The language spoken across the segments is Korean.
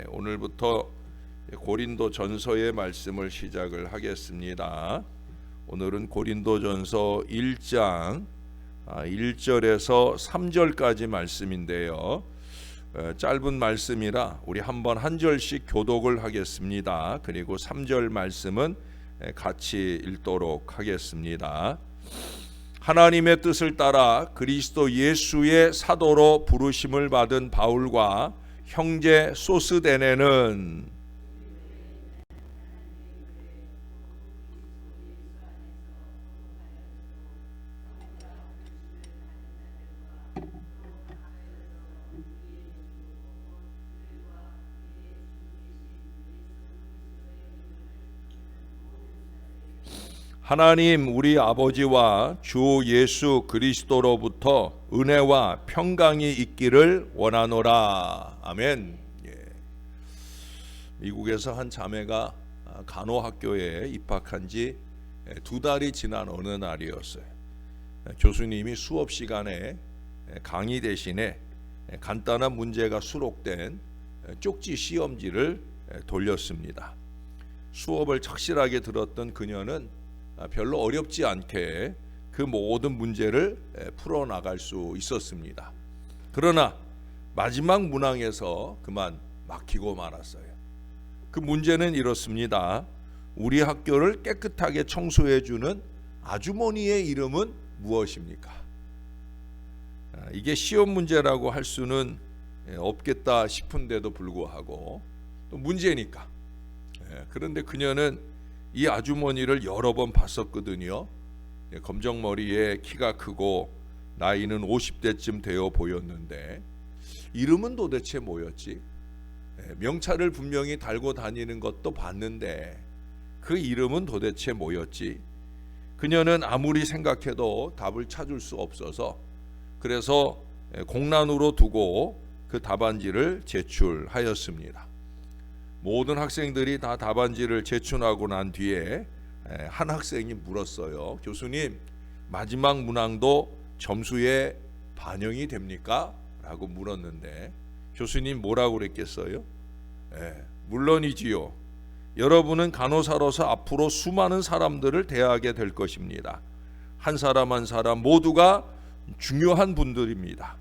오늘부터 고린도 전서의 말씀을 시작을 하겠습니다. 오늘은 고린도 전서 1장 1절에서 3절까지 말씀인데요. 짧은 말씀이라 우리 한번 한 절씩 교독을 하겠습니다. 그리고 3절 말씀은 같이 읽도록 하겠습니다. 하나님의 뜻을 따라 그리스도 예수의 사도로 부르심을 받은 바울과 형제 소스데네는 하나님 우리 아버지와 주 예수 그리스도로부터 은혜와 평강이 있기를 원하노라. 아멘. 미국에서 한 자매가 간호학교에 입학한 지 2달이 지난 어느 날이었어요. 교수님이 수업 시간에 강의 대신에 간단한 문제가 수록된 쪽지 시험지를 돌렸습니다. 수업을 착실하게 들었던 그녀는 별로 어렵지 않게 그 모든 문제를 풀어나갈 수 있었습니다. 그러나 마지막 문항에서 그만 막히고 말았어요. 그 문제는 이렇습니다. 우리 학교를 깨끗하게 청소해주는 아주머니의 이름은 무엇입니까? 이게 시험 문제라고 할 수는 없겠다 싶은데도 불구하고 또 문제니까. 그런데 그녀는 이 아주머니를 여러 번 봤었거든요. 검정머리에 키가 크고 나이는 50대쯤 되어 보였는데 이름은 도대체 뭐였지? 명찰을 분명히 달고 다니는 것도 봤는데 그 이름은 도대체 뭐였지? 그녀는 아무리 생각해도 답을 찾을 수 없어서 그래서 공란으로 두고 그 답안지를 제출하였습니다. 모든 학생들이 다 답안지를 제출하고 난 뒤에 한 학생이 물었어요. 교수님, 마지막 문항도 점수에 반영이 됩니까? 라고 물었는데 교수님 뭐라고 그랬겠어요? 물론이지요. 여러분은 간호사로서 앞으로 수많은 사람들을 대하게 될 것입니다. 한 사람 한 사람 모두가 중요한 분들입니다.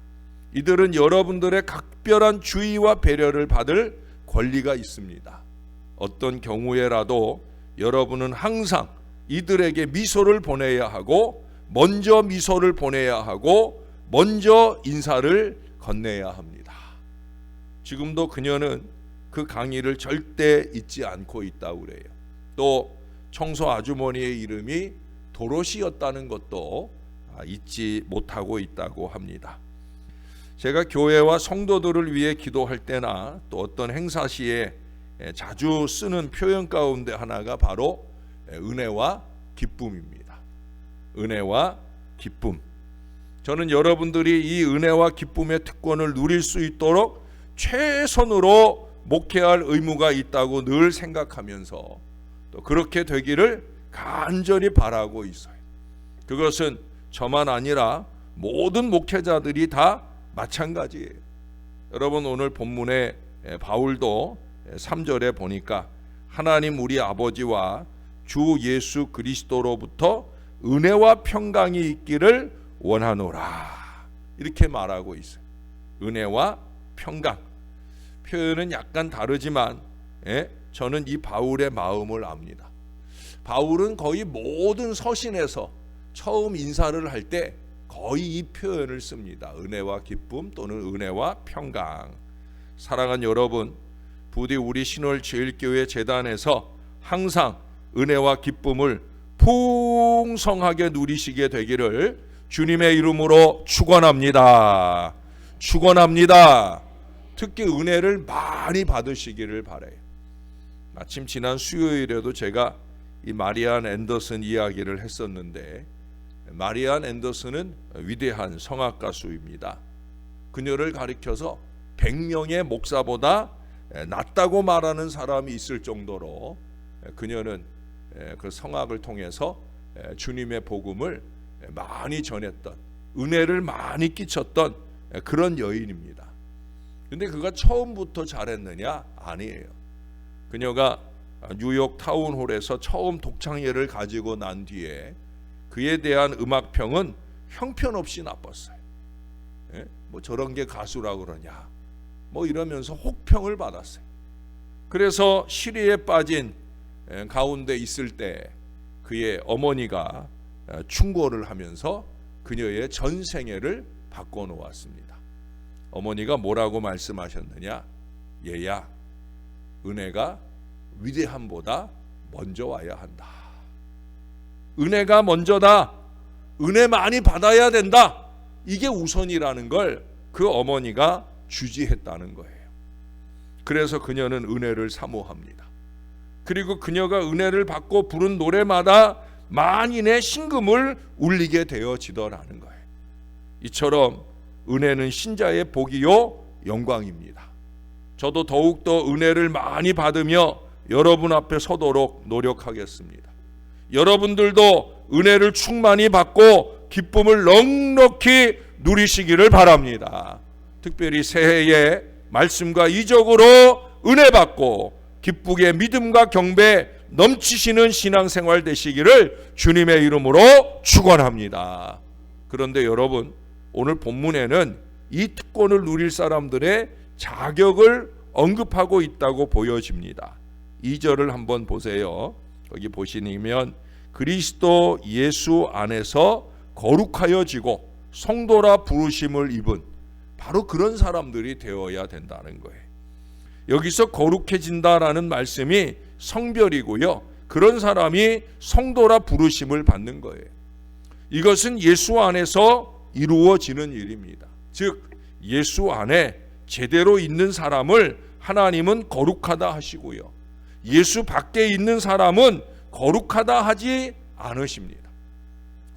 이들은 여러분들의 각별한 주의와 배려를 받을 권리가 있습니다. 어떤 경우에라도 여러분은 항상 이들에게 미소를 보내야 하고 먼저 미소를 보내야 하고 먼저 인사를 건네야 합니다. 지금도 그녀는 그 강의를 절대 잊지 않고 있다고 그래요. 또 청소 아주머니의 이름이 도로시였다는 것도 잊지 못하고 있다고 합니다. 제가 교회와 성도들을 위해 기도할 때나 또 어떤 행사 시에 자주 쓰는 표현 가운데 하나가 바로 은혜와 기쁨입니다. 은혜와 기쁨. 저는 여러분들이 이 은혜와 기쁨의 특권을 누릴 수 있도록 최선으로 목회할 의무가 있다고 늘 생각하면서 또 그렇게 되기를 간절히 바라고 있어요. 그것은 저만 아니라 모든 목회자들이 다 마찬가지예요. 여러분 오늘 본문에 바울도 3절에 보니까 하나님 우리 아버지와 주 예수 그리스도로부터 은혜와 평강이 있기를 원하노라 이렇게 말하고 있어요. 은혜와 평강. 표현은 약간 다르지만 저는 이 바울의 마음을 압니다. 바울은 거의 모든 서신에서 처음 인사를 할 때 거의 이 표현을 씁니다. 은혜와 기쁨 또는 은혜와 평강. 사랑하는 여러분, 부디 우리 신월 제일교회 재단에서 항상 은혜와 기쁨을 풍성하게 누리시게 되기를 주님의 이름으로 축원합니다. 축원합니다. 특히 은혜를 많이 받으시기를 바라요. 마침 지난 수요일에도 제가 이 마리안 앤더슨 이야기를 했었는데 마리안 앤더슨은 위대한 성악 가수입니다. 그녀를 가리켜서 100명의 목사보다 낫다고 말하는 사람이 있을 정도로 그녀는 그 성악을 통해서 주님의 복음을 많이 전했던, 은혜를 많이 끼쳤던 그런 여인입니다. 근데 그가 처음부터 잘했느냐? 아니에요. 그녀가 뉴욕 타운홀에서 처음 독창회를 가지고 난 뒤에 그에 대한 음악평은 형편없이 나빴어요. 예? 뭐 저런 게 가수라고 그러냐? 뭐 이러면서 혹평을 받았어요. 그래서 시리에 빠진 가운데 있을 때 그의 어머니가 충고를 하면서 그녀의 전생애를 바꿔놓았습니다. 어머니가 뭐라고 말씀하셨느냐? 얘야, 은혜가 위대함보다 먼저 와야 한다. 은혜가 먼저다. 은혜 많이 받아야 된다. 이게 우선이라는 걸 그 어머니가 주지했다는 거예요. 그래서 그녀는 은혜를 사모합니다. 그리고 그녀가 은혜를 받고 부른 노래마다 만인의 신금을 울리게 되어지더라는 거예요. 이처럼 은혜는 신자의 복이요 영광입니다. 저도 더욱더 은혜를 많이 받으며 여러분 앞에 서도록 노력하겠습니다. 여러분들도 은혜를 충만히 받고 기쁨을 넉넉히 누리시기를 바랍니다. 특별히 새해에 말씀과 이적으로 은혜 받고 기쁘게 믿음과 경배 넘치시는 신앙생활 되시기를 주님의 이름으로 축원합니다. 그런데 여러분, 오늘 본문에는 이 특권을 누릴 사람들의 자격을 언급하고 있다고 보여집니다. 2절을 한번 보세요. 거기 보시면 그리스도 예수 안에서 거룩하여지고 성도라 부르심을 입은 바로 그런 사람들이 되어야 된다는 거예요. 여기서 거룩해진다라는 말씀이 성별이고요. 그런 사람이 성도라 부르심을 받는 거예요. 이것은 예수 안에서 이루어지는 일입니다. 즉 예수 안에 제대로 있는 사람을 하나님은 거룩하다 하시고요. 예수 밖에 있는 사람은 거룩하다 하지 않으십니다.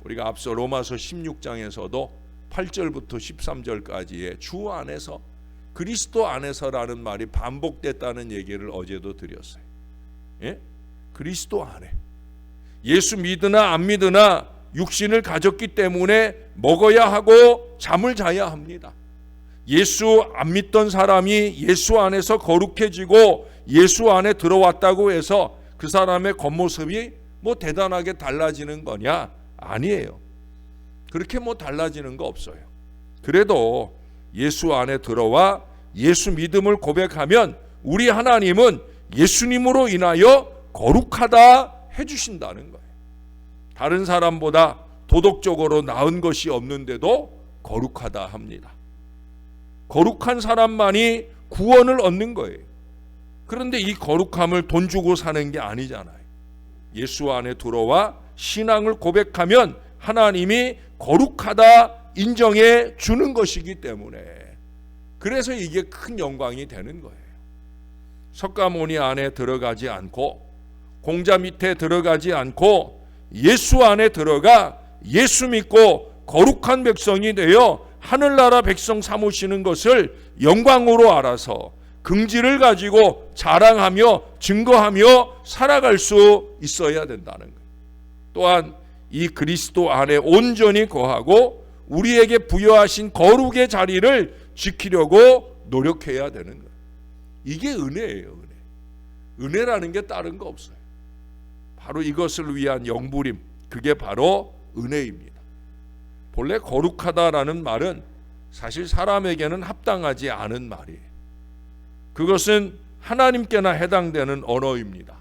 우리가 앞서 로마서 16장에서도 8절부터 13절까지의 주 안에서 그리스도 안에서라는 말이 반복됐다는 얘기를 어제도 드렸어요. 예? 그리스도 안에. 예수 믿으나 안 믿으나 육신을 가졌기 때문에 먹어야 하고 잠을 자야 합니다. 예수 안 믿던 사람이 예수 안에서 거룩해지고 예수 안에 들어왔다고 해서 그 사람의 겉모습이 뭐 대단하게 달라지는 거냐? 아니에요. 그렇게 뭐 달라지는 거 없어요. 그래도 예수 안에 들어와 예수 믿음을 고백하면 우리 하나님은 예수님으로 인하여 거룩하다 해주신다는 거예요. 다른 사람보다 도덕적으로 나은 것이 없는데도 거룩하다 합니다. 거룩한 사람만이 구원을 얻는 거예요. 그런데 이 거룩함을 돈 주고 사는 게 아니잖아요. 예수 안에 들어와 신앙을 고백하면 하나님이 거룩하다 인정해 주는 것이기 때문에 그래서 이게 큰 영광이 되는 거예요. 석가모니 안에 들어가지 않고 공자 밑에 들어가지 않고 예수 안에 들어가 예수 믿고 거룩한 백성이 되어 하늘나라 백성 삼으시는 것을 영광으로 알아서 긍지를 가지고 자랑하며 증거하며 살아갈 수 있어야 된다는 거예요. 또한 이 그리스도 안에 온전히 거하고 우리에게 부여하신 거룩의 자리를 지키려고 노력해야 되는 거예요. 이게 은혜예요. 은혜라는 게 다른 거 없어요. 바로 이것을 위한 영부림, 그게 바로 은혜입니다. 본래 거룩하다라는 말은 사실 사람에게는 합당하지 않은 말이에요. 그것은 하나님께나 해당되는 언어입니다.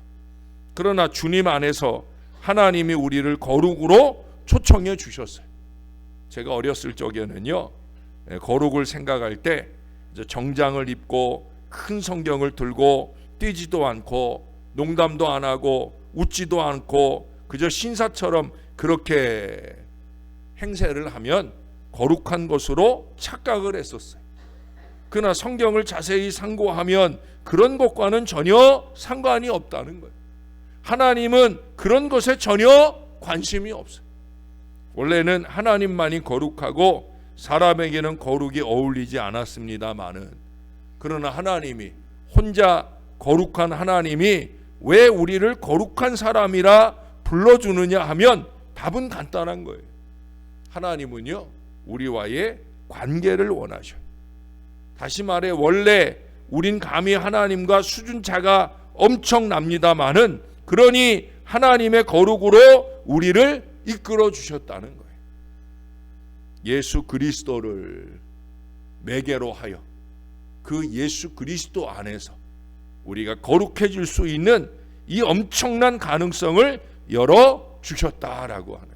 그러나 주님 안에서 하나님이 우리를 거룩으로 초청해 주셨어요. 제가 어렸을 적에는요, 거룩을 생각할 때 정장을 입고 큰 성경을 들고 뛰지도 않고 농담도 안 하고 웃지도 않고 그저 신사처럼 그렇게 행세를 하면 거룩한 것으로 착각을 했었어요. 그러나 성경을 자세히 상고하면 그런 것과는 전혀 상관이 없다는 거예요. 하나님은 그런 것에 전혀 관심이 없어요. 원래는 하나님만이 거룩하고 사람에게는 거룩이 어울리지 않았습니다마는 그러나 하나님이 혼자 거룩한 하나님이 왜 우리를 거룩한 사람이라 불러주느냐 하면 답은 간단한 거예요. 하나님은요, 우리와의 관계를 원하셔요. 다시 말해 원래 우린 감히 하나님과 수준차가 엄청납니다마는 그러니 하나님의 거룩으로 우리를 이끌어 주셨다는 거예요. 예수 그리스도를 매개로 하여 그 예수 그리스도 안에서 우리가 거룩해질 수 있는 이 엄청난 가능성을 열어주셨다라고 하는,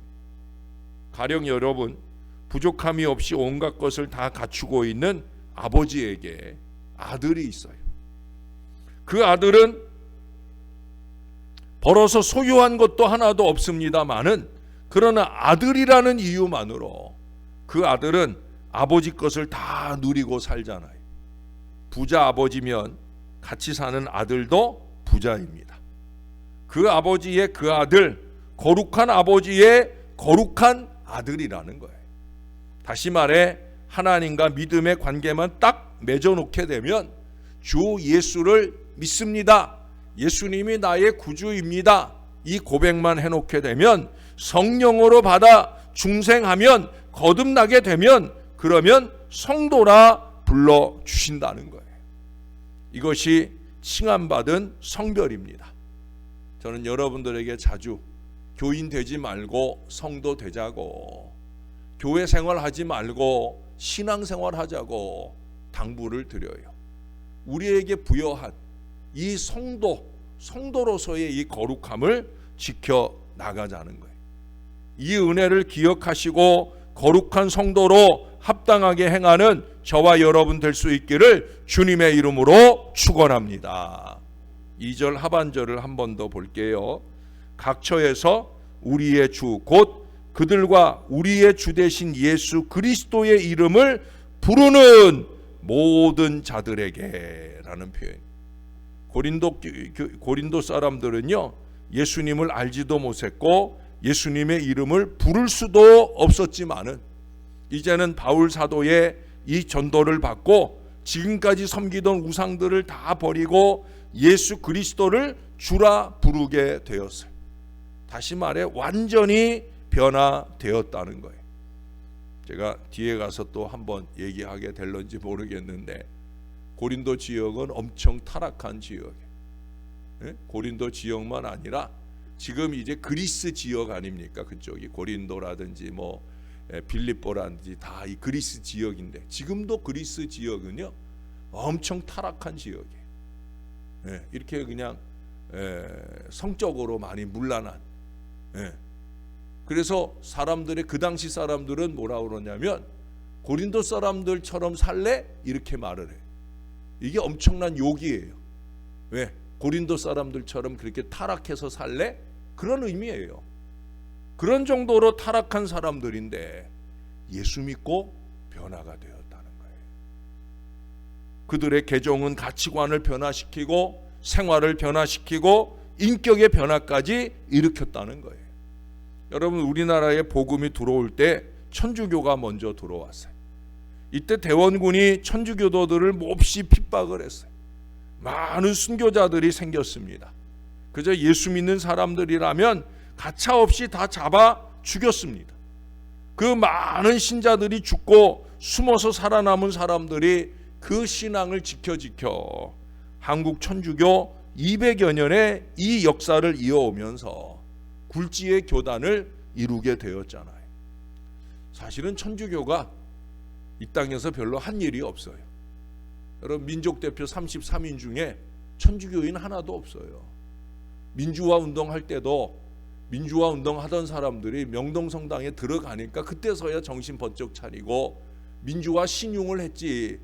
가령 여러분 부족함이 없이 온갖 것을 다 갖추고 있는 아버지에게 아들이 있어요. 그 아들은 벌어서 소유한 것도 하나도 없습니다마는 그러나 아들이라는 이유만으로 그 아들은 아버지 것을 다 누리고 살잖아요. 부자 아버지면 같이 사는 아들도 부자입니다. 그 아버지의 그 아들, 거룩한 아버지의 거룩한 아들이라는 거예요. 다시 말해 하나님과 믿음의 관계만 딱 맺어놓게 되면 주 예수를 믿습니다, 예수님이 나의 구주입니다, 이 고백만 해놓게 되면 성령으로 받아 중생하면 거듭나게 되면 그러면 성도라 불러주신다는 거예요. 이것이 칭함받은 성별입니다. 저는 여러분들에게 자주 교인 되지 말고 성도 되자고, 교회 생활하지 말고 신앙생활 하자고 당부를 드려요. 우리에게 부여한 이 성도로서의 이 거룩함을 지켜나가자는 거예요. 이 은혜를 기억하시고 거룩한 성도로 합당하게 행하는 저와 여러분 될 수 있기를 주님의 이름으로 축원합니다. 2절 하반절을 한 번 더 볼게요. 각처에서 우리의 주 곧 그들과 우리의 주 되신 예수 그리스도의 이름을 부르는 모든 자들에게 라는 표현. 고린도 사람들은요 예수님을 알지도 못했고 예수님의 이름을 부를 수도 없었지만은 이제는 바울 사도의 이 전도를 받고 지금까지 섬기던 우상들을 다 버리고 예수 그리스도를 주라 부르게 되었어요. 다시 말해 완전히 변화되었다는 거예요. 제가 뒤에 가서 또 한번 얘기하게 될런지 모르겠는데 고린도 지역은 엄청 타락한 지역이에요. 고린도 지역만 아니라 지금 이제 그리스 지역 아닙니까? 그쪽이 고린도라든지 뭐 빌립보라든지 다 이 그리스 지역인데 지금도 그리스 지역은요 엄청 타락한 지역이에요. 이렇게 그냥 성적으로 많이 문란한. 그래서 사람들의 그 당시 사람들은 뭐라 그러냐면 고린도 사람들처럼 살래? 이렇게 말을 해요. 이게 엄청난 욕이에요. 왜? 고린도 사람들처럼 그렇게 타락해서 살래? 그런 의미예요. 그런 정도로 타락한 사람들인데 예수 믿고 변화가 되었다는 거예요. 그들의 개종은 가치관을 변화시키고 생활을 변화시키고 인격의 변화까지 일으켰다는 거예요. 여러분 우리나라에 복음이 들어올 때 천주교가 먼저 들어왔어요. 이때 대원군이 천주교도들을 몹시 핍박을 했어요. 많은 순교자들이 생겼습니다. 그저 예수 믿는 사람들이라면 가차없이 다 잡아 죽였습니다. 그 많은 신자들이 죽고 숨어서 살아남은 사람들이 그 신앙을 지켜 한국 천주교 200여 년의 이 역사를 이어오면서 굴지의 교단을 이루게 되었잖아요. 사실은 천주교가 이 땅에서 별로 한 일이 없어요. 여러분 민족대표 33인 중에 천주교인 하나도 없어요. 민주화 운동할 때도 민주화 운동하던 사람들이 명동성당에 들어가니까 그때서야 정신 번쩍 차리고 민주화 신용을 했지,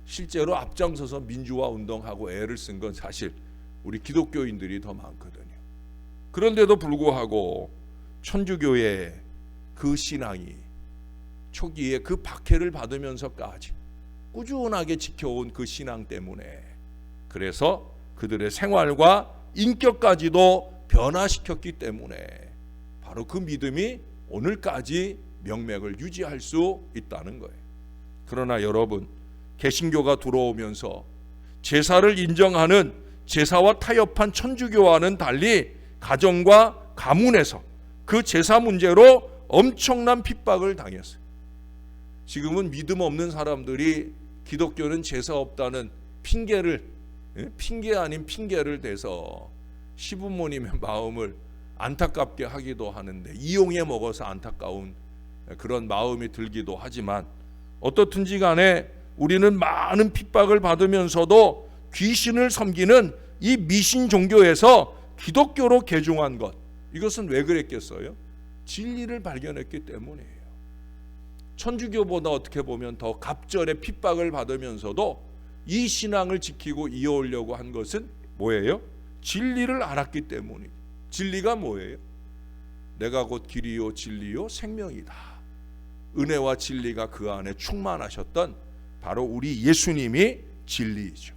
실제로 앞장서서 민주화 운동하고 애를 쓴 건 사실 우리 기독교인들이 더 많거든요. 그런데도 불구하고 천주교의 그 신앙이 초기에 그 박해를 받으면서까지 꾸준하게 지켜온 그 신앙 때문에 그래서 그들의 생활과 인격까지도 변화시켰기 때문에 바로 그 믿음이 오늘까지 명맥을 유지할 수 있다는 거예요. 그러나 여러분 개신교가 들어오면서 제사를 인정하는 제사와 타협한 천주교와는 달리 가정과 가문에서 그 제사 문제로 엄청난 핍박을 당했어요. 지금은 믿음 없는 사람들이 기독교는 제사 없다는 핑계 아닌 핑계를 대서 시부모님의 마음을 안타깝게 하기도 하는데, 이용해 먹어서 안타까운 그런 마음이 들기도 하지만, 어떻든지 간에 우리는 많은 핍박을 받으면서도 귀신을 섬기는 이 미신 종교에서 기독교로 개종한 것, 이것은 왜 그랬겠어요? 진리를 발견했기 때문이에요. 천주교보다 어떻게 보면 더 갑절의 핍박을 받으면서도 이 신앙을 지키고 이어오려고 한 것은 뭐예요? 진리를 알았기 때문이에요. 진리가 뭐예요? 내가 곧 길이요 진리요 생명이다. 은혜와 진리가 그 안에 충만하셨던 바로 우리 예수님이 진리이죠.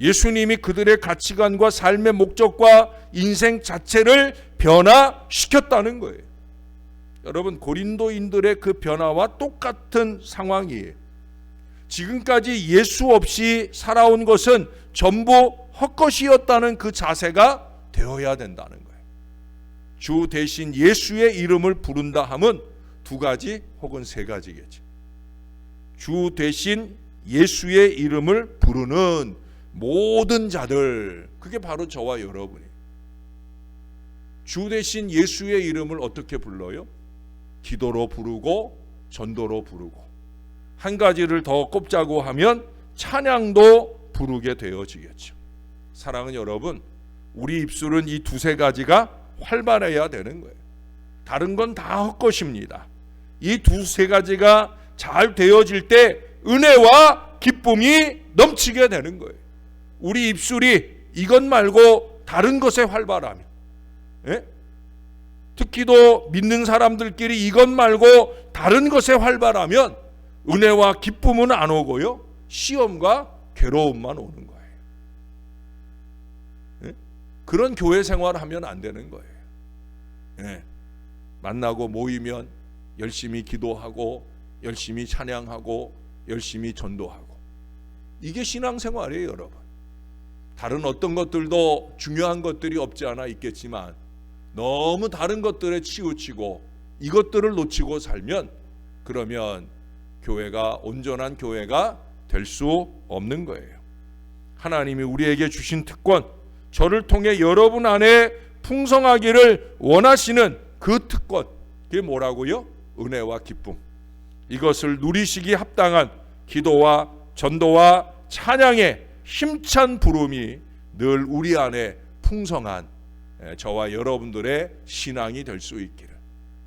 예수님이 그들의 가치관과 삶의 목적과 인생 자체를 변화시켰다는 거예요. 여러분, 고린도인들의 그 변화와 똑같은 상황이에요. 지금까지 예수 없이 살아온 것은 전부 헛것이었다는 그 자세가 되어야 된다는 거예요. 주 대신 예수의 이름을 부른다 함은 두 가지 혹은 세 가지겠죠. 주 대신 예수의 이름을 부르는 모든 자들, 그게 바로 저와 여러분이에요. 주 대신 예수의 이름을 어떻게 불러요? 기도로 부르고 전도로 부르고, 한 가지를 더 꼽자고 하면 찬양도 부르게 되어지겠죠. 사랑하는 여러분, 우리 입술은 이 두세 가지가 활발해야 되는 거예요. 다른 건 다 헛것입니다. 이 두세 가지가 잘 되어질 때 은혜와 기쁨이 넘치게 되는 거예요. 우리 입술이 이것 말고 다른 것에 활발하면, 특히도 믿는 사람들끼리 이것 말고 다른 것에 활발하면 은혜와 기쁨은 안 오고요, 시험과 괴로움만 오는 거예요. 그런 교회 생활을 하면 안 되는 거예요. 만나고 모이면 열심히 기도하고 열심히 찬양하고 열심히 전도하고, 이게 신앙생활이에요. 여러분, 다른 어떤 것들도 중요한 것들이 없지 않아 있겠지만 너무 다른 것들에 치우치고 이것들을 놓치고 살면 그러면 교회가 온전한 교회가 될 수 없는 거예요. 하나님이 우리에게 주신 특권, 저를 통해 여러분 안에 풍성하기를 원하시는 그 특권, 그게 뭐라고요? 은혜와 기쁨. 이것을 누리시기 합당한 기도와 전도와 찬양의 힘찬 부름이 늘 우리 안에 풍성한 저와 여러분들의 신앙이 될 수 있기를,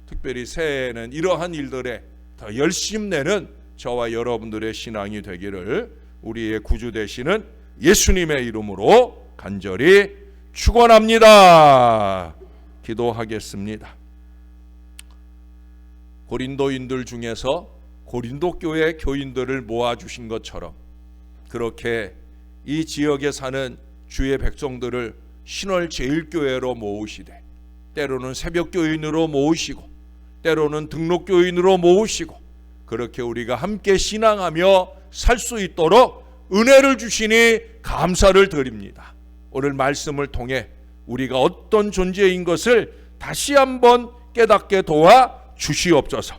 특별히 새해에는 이러한 일들에 더 열심 내는 저와 여러분들의 신앙이 되기를 우리의 구주 되시는 예수님의 이름으로 간절히 축원합니다. 기도하겠습니다. 고린도인들 중에서 고린도 교회 교인들을 모아주신 것처럼 그렇게 이 지역에 사는 주의 백성들을 신월제일교회로 모으시되, 때로는 새벽교인으로 모으시고 때로는 등록교인으로 모으시고, 그렇게 우리가 함께 신앙하며 살 수 있도록 은혜를 주시니 감사를 드립니다. 오늘 말씀을 통해 우리가 어떤 존재인 것을 다시 한번 깨닫게 도와 주시옵소서.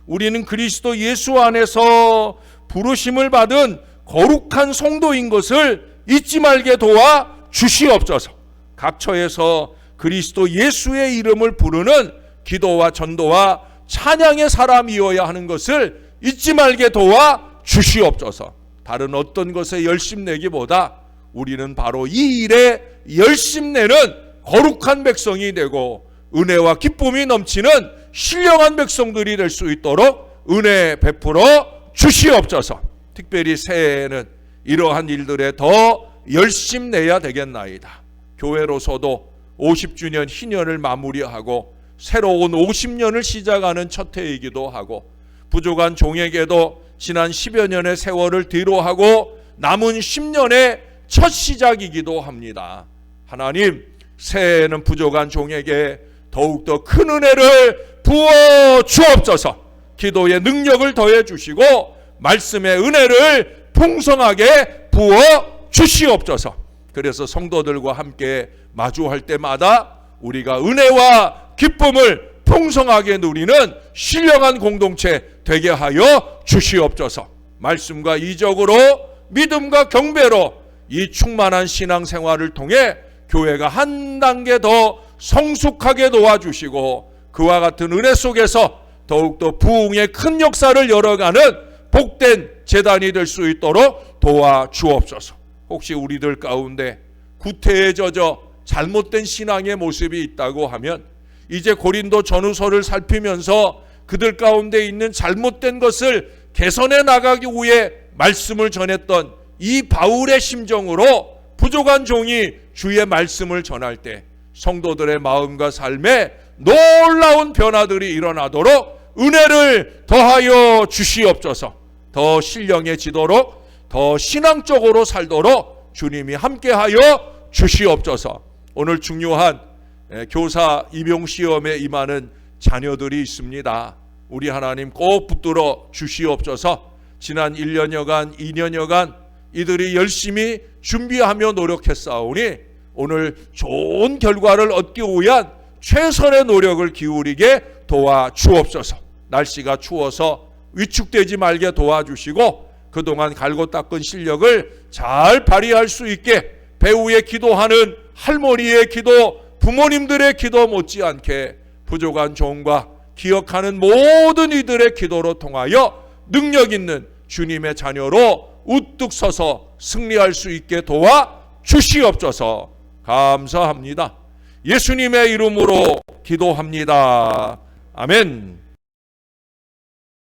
우리는 그리스도 예수 안에서 부르심을 받은 거룩한 성도인 것을 잊지 말게 도와 주시옵소서. 각 처에서 그리스도 예수의 이름을 부르는 기도와 전도와 찬양의 사람이어야 하는 것을 잊지 말게 도와 주시옵소서. 다른 어떤 것에 열심내기보다 우리는 바로 이 일에 열심내는 거룩한 백성이 되고 은혜와 기쁨이 넘치는 신령한 백성들이 될 수 있도록 은혜 베풀어 주시옵소서. 특별히 새해에는 이러한 일들에 더 열심내야 되겠나이다. 교회로서도 50주년 희년을 마무리하고 새로운 50년을 시작하는 첫 해이기도 하고, 부족한 종에게도 지난 10여 년의 세월을 뒤로하고 남은 10년의 첫 시작이기도 합니다. 하나님, 새해에는 부족한 종에게 더욱더 큰 은혜를 부어 주옵소서. 기도의 능력을 더해 주시고 말씀의 은혜를 풍성하게 부어 주시옵소서. 그래서 성도들과 함께 마주할 때마다 우리가 은혜와 기쁨을 풍성하게 누리는 신령한 공동체 되게 하여 주시옵소서. 말씀과 이적으로 믿음과 경배로 이 충만한 신앙생활을 통해 교회가 한 단계 더 성숙하게 도와주시고 그와 같은 은혜 속에서 더욱더 부흥의 큰 역사를 열어가는 복된 제단이 될 수 있도록 도와주옵소서. 혹시 우리들 가운데 구태에 젖어 잘못된 신앙의 모습이 있다고 하면 이제 고린도 전후서를 살피면서 그들 가운데 있는 잘못된 것을 개선해 나가기 위해 말씀을 전했던 이 바울의 심정으로 부족한 종이 주의 말씀을 전할 때 성도들의 마음과 삶에 놀라운 변화들이 일어나도록 은혜를 더하여 주시옵소서. 더 신령해지도록 더 신앙적으로 살도록 주님이 함께하여 주시옵소서. 오늘 중요한 교사 임용시험에 임하는 자녀들이 있습니다. 우리 하나님 꼭 붙들어 주시옵소서. 지난 1년여간 2년여간 이들이 열심히 준비하며 노력했사오니 오늘 좋은 결과를 얻기 위한 최선의 노력을 기울이게 도와주옵소서. 날씨가 추워서 위축되지 말게 도와주시고 그동안 갈고 닦은 실력을 잘 발휘할 수 있게 배우의 기도하는 할머니의 기도, 부모님들의 기도 못지않게 부족한 종과 기억하는 모든 이들의 기도로 통하여 능력 있는 주님의 자녀로 우뚝 서서 승리할 수 있게 도와주시옵소서. 감사합니다. 예수님의 이름으로 기도합니다. 아멘.